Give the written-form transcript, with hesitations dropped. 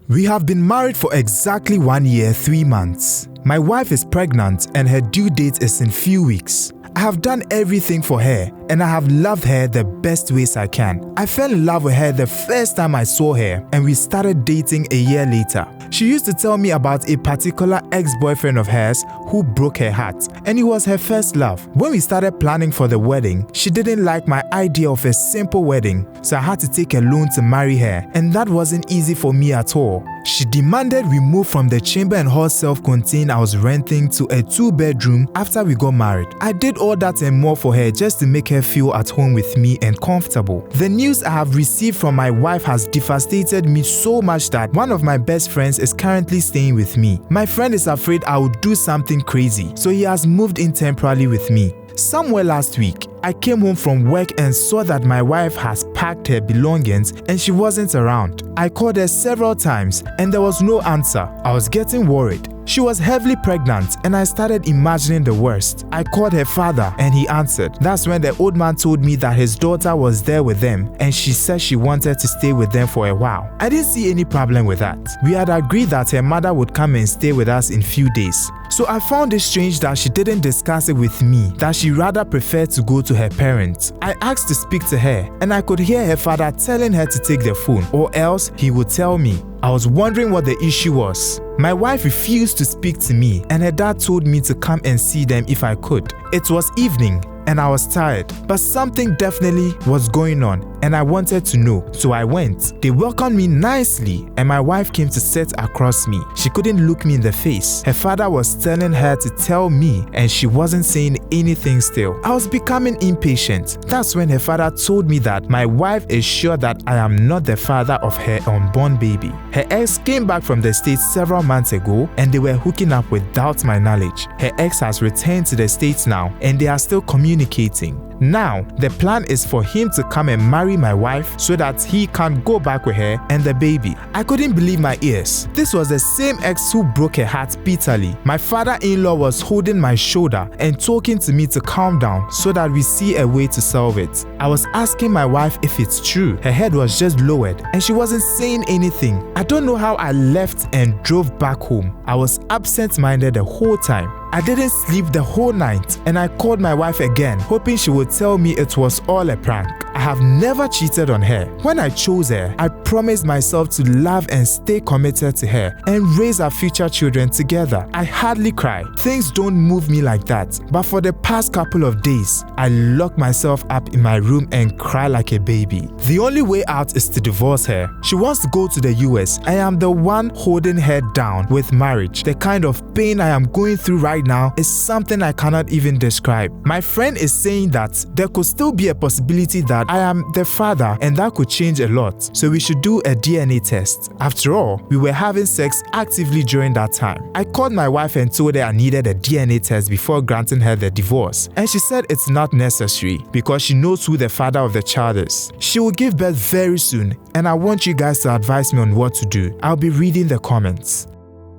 We have been married for exactly 1 year, 3 months. My wife is pregnant and her due date is in few weeks. I have done everything for her and I have loved her the best ways I can. I fell in love with her the first time I saw her and we started dating a year later. She used to tell me about a particular ex-boyfriend of hers who broke her heart, and he was her first love. When we started planning for the wedding, she didn't like my idea of a simple wedding, so I had to take a loan to marry her, and that wasn't easy for me at all. She demanded we move from the chamber and hall self-contained I was renting to a 2-bedroom after we got married. I did all that and more for her just to make her feel at home with me and comfortable. The news I have received from my wife has devastated me so much that one of my best friends is currently staying with me. My friend is afraid I will do something crazy, so he has moved in temporarily with me. Somewhere last week, I came home from work and saw that my wife has packed her belongings and she wasn't around. I called her several times and there was no answer. I was getting worried. She was heavily pregnant and I started imagining the worst. I called her father and he answered. That's when the old man told me that his daughter was there with them and she said she wanted to stay with them for a while. I didn't see any problem with that. We had agreed that her mother would come and stay with us in few days. So I found it strange that she didn't discuss it with me, that she rather preferred to go to her parents. I asked to speak to her and I could hear her father telling her to take the phone or else he would tell me. I was wondering what the issue was. My wife refused to speak to me and her dad told me to come and see them if I could. It was evening and I was tired, but something definitely was going on and I wanted to know, so I went. They welcomed me nicely and my wife came to sit across me. She couldn't look me in the face. Her father was telling her to tell me and she wasn't saying anything still. I was becoming impatient. That's when her father told me that my wife is sure that I am not the father of her unborn baby. Her ex came back from the States several months ago and they were hooking up without my knowledge. Her ex has returned to the States now and they are still communicating. Now, the plan is for him to come and marry my wife so that he can go back with her and the baby. I couldn't believe my ears. This was the same ex who broke her heart bitterly. My father-in-law was holding my shoulder and talking to me to calm down so that we see a way to solve it. I was asking my wife if it's true. Her head was just lowered and she wasn't saying anything. I don't know how I left and drove back home. I was absent-minded the whole time. I didn't sleep the whole night and I called my wife again, hoping she would tell me it was all a prank. I have never cheated on her. When I chose her, I promised myself to love and stay committed to her and raise our future children together. I hardly cry. Things don't move me like that. But for the past couple of days, I lock myself up in my room and cry like a baby. The only way out is to divorce her. She wants to go to the US. I am the one holding her down with marriage. The kind of pain I am going through right now is something I cannot even describe. My friend is saying that there could still be a possibility that I am the father and that could change a lot, so we should do a DNA test. After all, we were having sex actively during that time. I called my wife and told her I needed a DNA test before granting her the divorce, and she said it's not necessary because she knows who the father of the child is. She will give birth very soon and I want you guys to advise me on what to do. I'll be reading the comments.